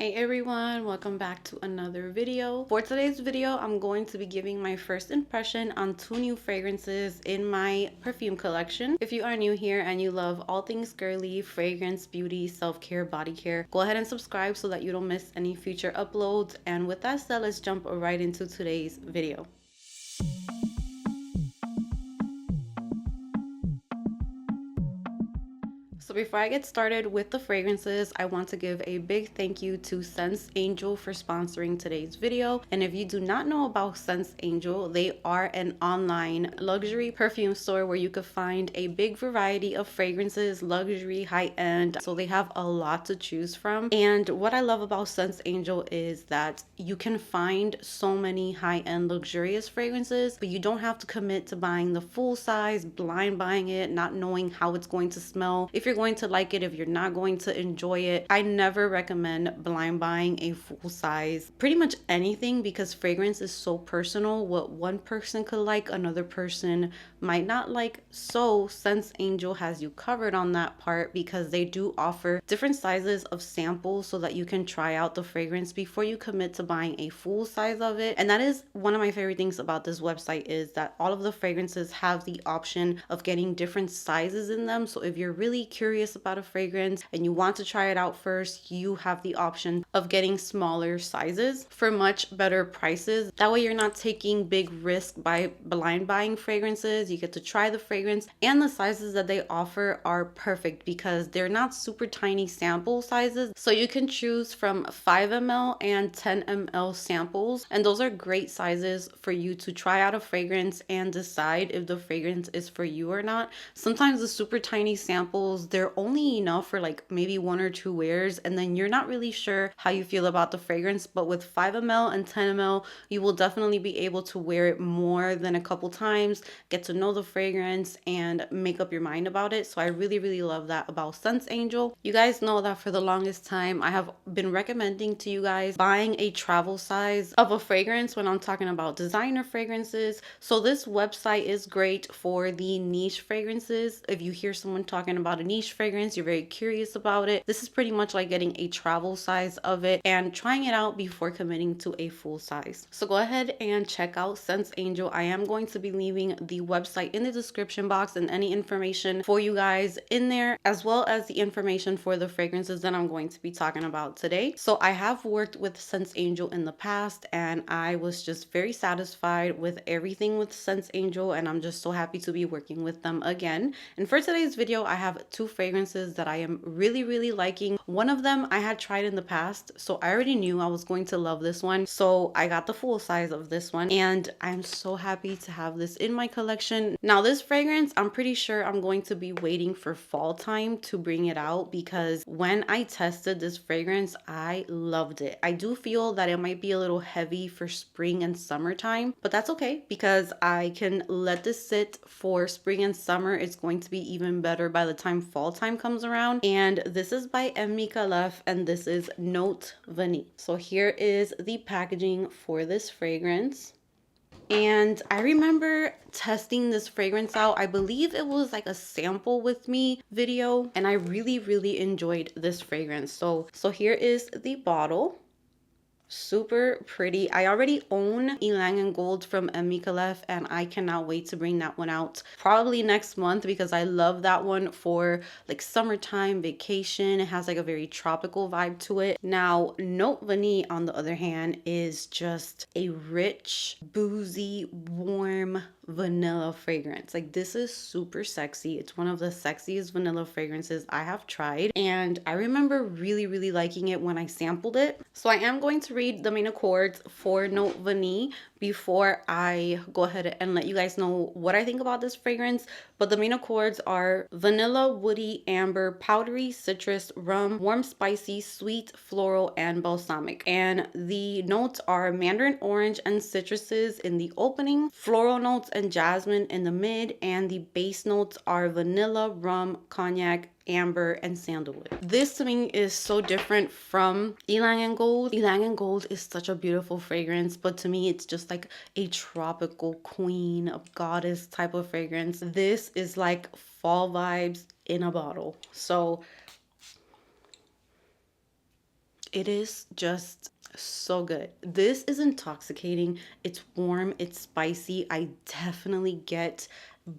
Hey everyone, welcome back to another video. For today's video, I'm going to be giving my first impression on two new fragrances in my perfume collection. If you are new here and you love all things girly, fragrance, beauty, self-care, body care, go ahead and subscribe so that you don't miss any future uploads. And with that said, let's jump right into today's video. So before I get started with the fragrances, I want to give a big thank you to Sense Angel for sponsoring today's video. And if you do not know about Sense Angel, they are an online luxury perfume store where you could find a big variety of fragrances, luxury, high-end. So they have a lot to choose from. And what I love about Sense Angel is that you can find so many high-end luxurious fragrances, but you don't have to commit to buying the full size, blind buying it, not knowing how it's going to smell, if you're going to like it, if you're not going to enjoy it. I never recommend blind buying a full size pretty much anything, because fragrance is so personal. What one person could like, another person might not like. So Sense Angel has you covered on that part, because they do offer different sizes of samples so that you can try out the fragrance before you commit to buying a full size of it. And that is one of my favorite things about this website, is that all of the fragrances have the option of getting different sizes in them. So if you're really curious about a fragrance and you want to try it out first, you have the option of getting smaller sizes for much better prices. That way you're not taking big risk by blind buying fragrances. You get to try the fragrance, and the sizes that they offer are perfect because they're not super tiny sample sizes. So you can choose from 5 ml and 10 ml samples, and those are great sizes for you to try out a fragrance and decide if the fragrance is for you or not. Sometimes the super tiny samples, they're only enough for like maybe 1 or 2 wears, and then you're not really sure how you feel about the fragrance. But with 5 ml and 10 ml, you will definitely be able to wear it more than a couple times, get to know the fragrance, and make up your mind about it. So I really love that about Sense Angel. You guys know that for the longest time I have been recommending to you guys buying a travel size of a fragrance when I'm talking about designer fragrances. So this website is great for the niche fragrances. If you hear someone talking about a niche fragrance, you're very curious about it, this is pretty much like getting a travel size of it and trying it out before committing to a full size. So go ahead and check out Sense Angel. I am going to be leaving the website in the description box and any information for you guys in there, as well as the information for the fragrances that I'm going to be talking about today. So I have worked with Sense Angel in the past, and I was just very satisfied with everything with Sense Angel, and I'm just so happy to be working with them again. And for today's video, I have two fragrances that I am really liking. One of them I had tried in the past, so I already knew I was going to love this one. So I got the full size of this one, and I'm so happy to have this in my collection. Now this fragrance, I'm pretty sure I'm going to be waiting for fall time to bring it out, because when I tested this fragrance, I loved it. I do feel that it might be a little heavy for spring and summertime, but that's okay because I can let this sit for spring and summer. It's going to be even better by the time fall time comes around. And this is by MICALLEF, and this is NoteV. So here is the packaging for this fragrance. And I remember testing this fragrance out. I believe it was like a sample with me video, and I really enjoyed this fragrance. So here is the bottle. Super pretty. I already own Ylang & Gold from MICALLEF, and I cannot wait to bring that one out probably next month, because I love that one for like summertime vacation. It has like a very tropical vibe to it. Now NoteV on the other hand is just a rich, boozy, warm vanilla fragrance. Like this is super sexy. It's one of the sexiest vanilla fragrances I have tried, and I remember really liking it when I sampled it. So I am going to read the main accords for NoteV before I go ahead and let you guys know what I think about this fragrance. But the main accords are vanilla, woody, amber, powdery, citrus, rum, warm, spicy, sweet, floral, and balsamic. And the notes are mandarin orange and citruses in the opening, floral notes and jasmine in the mid, and the base notes are vanilla, rum, cognac, amber, and sandalwood. This to me is so different from Ylang & Gold. Ylang & Gold is such a beautiful fragrance, but to me it's just like a tropical queen, a goddess type of fragrance. This is like fall vibes in a bottle. So It is just so good. This is intoxicating. It's warm, it's spicy. I definitely get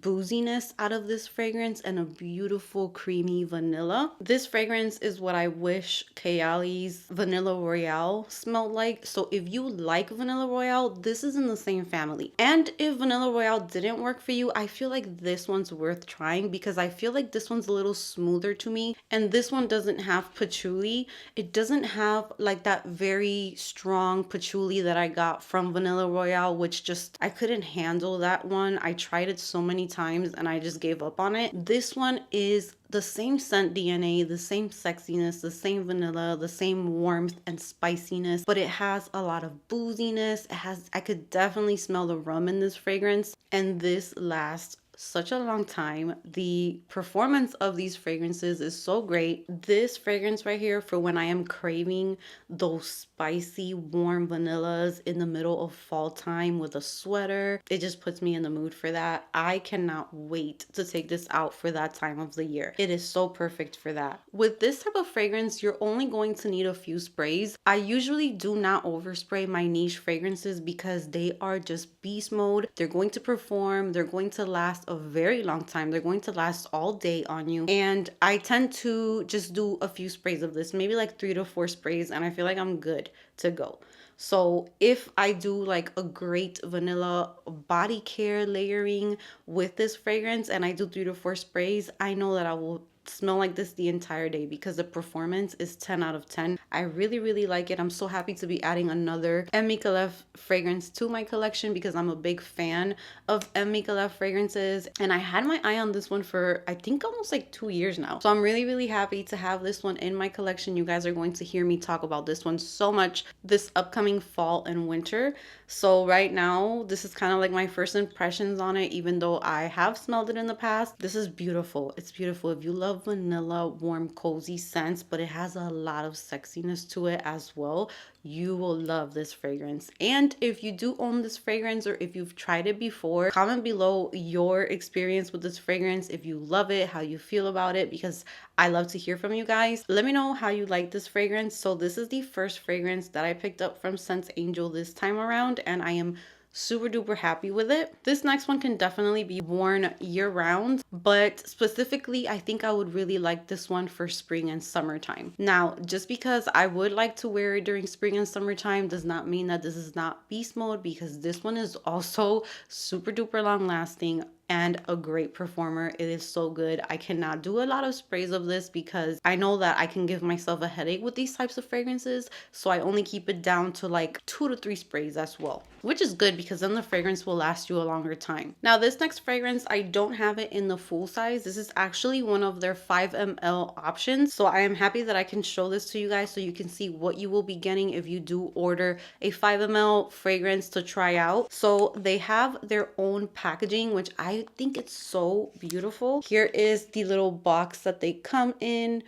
booziness out of this fragrance and a beautiful creamy vanilla. This fragrance is what I wish Kayali's Vanilla Royale smelled like. So if you like Vanilla Royale, this is in the same family. And if Vanilla Royale didn't work for you, I feel like this one's worth trying because I feel like this one's a little smoother to me. And this one doesn't have patchouli. It doesn't have like that very strong patchouli that I got from Vanilla Royale, which just, I couldn't handle that one. I tried it so many times and I just gave up on it. This one is the same scent DNA, the same sexiness, the same vanilla, the same warmth and spiciness, but it has a lot of booziness. It has, I could definitely smell the rum in this fragrance, and this lasts such a long time. The performance of these fragrances is so great. This fragrance right here, for when I am craving those spicy warm vanillas in the middle of fall time with a sweater, it just puts me in the mood for that. I cannot wait to take this out for that time of the year. It is so perfect for that. With this type of fragrance, you're only going to need a few sprays. I usually do not overspray my niche fragrances because they are just beast mode. They're going to perform, they're going to last a very long time. They're going to last all day on you. And I tend to just do a few sprays of this, maybe like 3 to 4 sprays, and I feel like I'm good to go. So if I do like a great vanilla body care layering with this fragrance and I do 3 to 4 sprays, I know that I will smell like this the entire day because the performance is 10 out of 10. I really like it. I'm so happy to be adding another MICALLEF fragrance to my collection because I'm a big fan of MICALLEF fragrances, and I had my eye on this one for I think almost like 2 years now. So I'm really happy to have this one in my collection. You guys are going to hear me talk about this one so much this upcoming fall and winter. So right now, this is kind of like my first impressions on it, even though I have smelled it in the past. This is beautiful. It's beautiful. If you love vanilla, warm, cozy scents, but it has a lot of sexiness to it as well, you will love this fragrance. And if you do own this fragrance or if you've tried it before, comment below your experience with this fragrance, if you love it, how you feel about it, because I love to hear from you guys. Let me know how you like this fragrance. So this is the first fragrance that I picked up from Sense Angel this time around, and I am super duper happy with it. This next one can definitely be worn year round, but specifically I think I would really like this one for spring and summertime. Now, just because I would like to wear it during spring and summertime does not mean that this is not beast mode, because this one is also super duper long lasting and a great performer. It is so good. I cannot do a lot of sprays of this because I know that I can give myself a headache with these types of fragrances, so I only keep it down to like 2 to 3 sprays as well, which is good because then the fragrance will last you a longer time. Now this next fragrance, I don't have it in the full size. This is actually one of their 5 ml options, so I am happy that I can show this to you guys so you can see what you will be getting if you do order a 5 ml fragrance to try out. So they have their own packaging, which I think it's so beautiful. Here is the little box that they come in,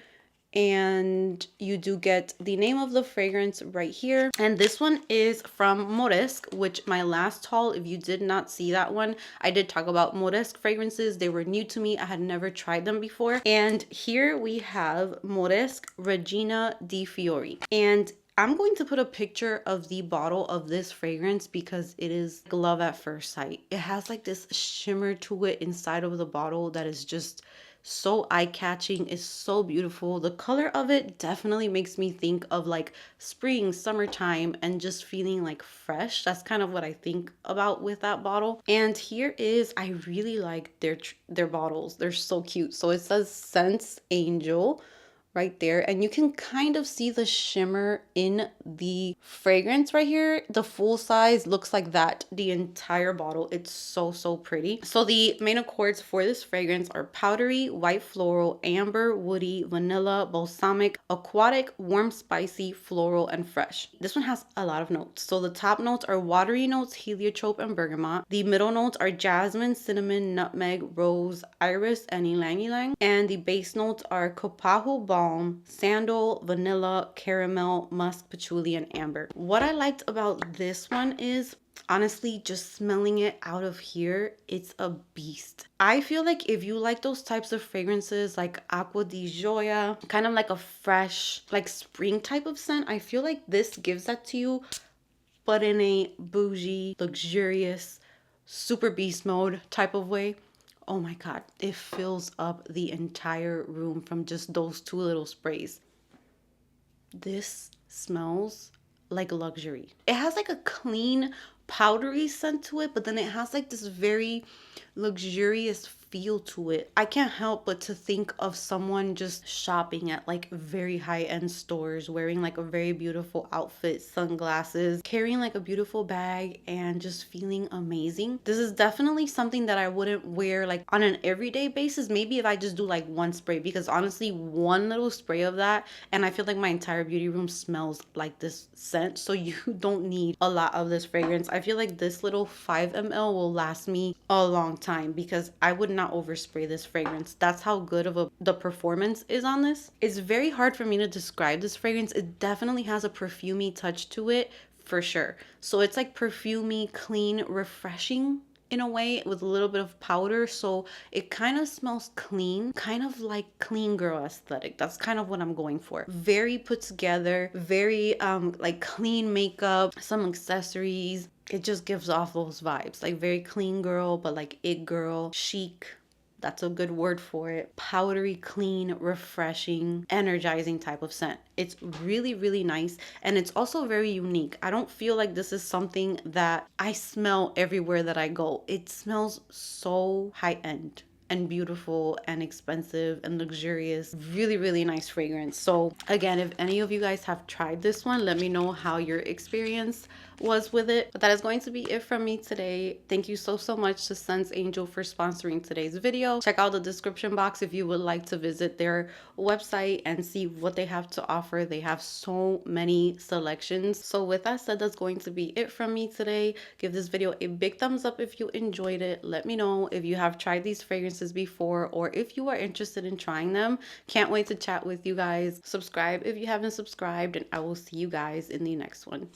and you do get the name of the fragrance right here. And this one is from MORESQUE, which my last haul, if you did not see that one, I did talk about MORESQUE fragrances. They were new to me. I had never tried them before. And here we have MORESQUE Regina di Fiori. And I'm going to put a picture of the bottle of this fragrance because it is love at first sight. It has like this shimmer to it inside of the bottle that is just so eye-catching. It's so beautiful. The color of it definitely makes me think of like spring, summertime, and just feeling like fresh. That's kind of what I think about with that bottle. And here is, I really like their bottles. They're so cute. So it says Sense Angel right there, and you can kind of see the shimmer in the fragrance right here. The full size looks like that, the entire bottle. It's so pretty. So the main accords for this fragrance are powdery, white floral, amber, woody, vanilla, balsamic, aquatic, warm, spicy, floral, and fresh. This one has a lot of notes. So the top notes are watery notes, heliotrope, and bergamot. The middle notes are jasmine, cinnamon, nutmeg, rose, iris, and ylang ylang. And the base notes are copaiba balm, balm, sandal, vanilla, caramel, musk, patchouli, and amber. What I liked about this one is, honestly, just smelling it out of here, it's a beast. I feel like if you like those types of fragrances like Aqua di Gioia, kind of like a fresh, like spring type of scent, I feel like this gives that to you, but in a bougie, luxurious, super beast mode type of way. Oh my God, it fills up the entire room from just those two little sprays. This smells like luxury. It has like a clean, powdery scent to it, but then it has like this very luxurious feel to it. I can't help but to think of someone just shopping at like very high-end stores, wearing like a very beautiful outfit, sunglasses, carrying like a beautiful bag, and just feeling amazing. This is definitely something that I wouldn't wear like on an everyday basis. Maybe if I just do like one spray, because honestly, one little spray of that and I feel like my entire beauty room smells like this scent. So you don't need a lot of this fragrance. I feel like this little 5 ml will last me a long time because I would not overspray this fragrance. That's how good of the performance is on this. It's very hard for me to describe this fragrance. It definitely has a perfumey touch to it for sure. So it's like perfumey, clean, refreshing in a way with a little bit of powder, so it kind of smells clean, kind of like clean girl aesthetic. That's kind of what I'm going for. Very put together, very like clean makeup, some accessories. It just gives off those vibes, like very clean girl, but like it girl, chic. That's a good word for it. Powdery, clean, refreshing, energizing type of scent. It's really, really nice. And it's also very unique. I don't feel like this is something that I smell everywhere that I go. It smells so high-end and beautiful and expensive and luxurious. Really, really nice fragrance. So again, if any of you guys have tried this one, let me know how your experience was with it. But that is going to be it from me today. Thank you so much to Sense Angel for sponsoring today's video. Check out the description box if you would like to visit their website and see what they have to offer. They have so many selections. So with that said, that's going to be it from me today. Give this video a big thumbs up if you enjoyed it. Let me know if you have tried these fragrances before or if you are interested in trying them. Can't wait to chat with you guys. Subscribe if you haven't subscribed, and I will see you guys in the next one.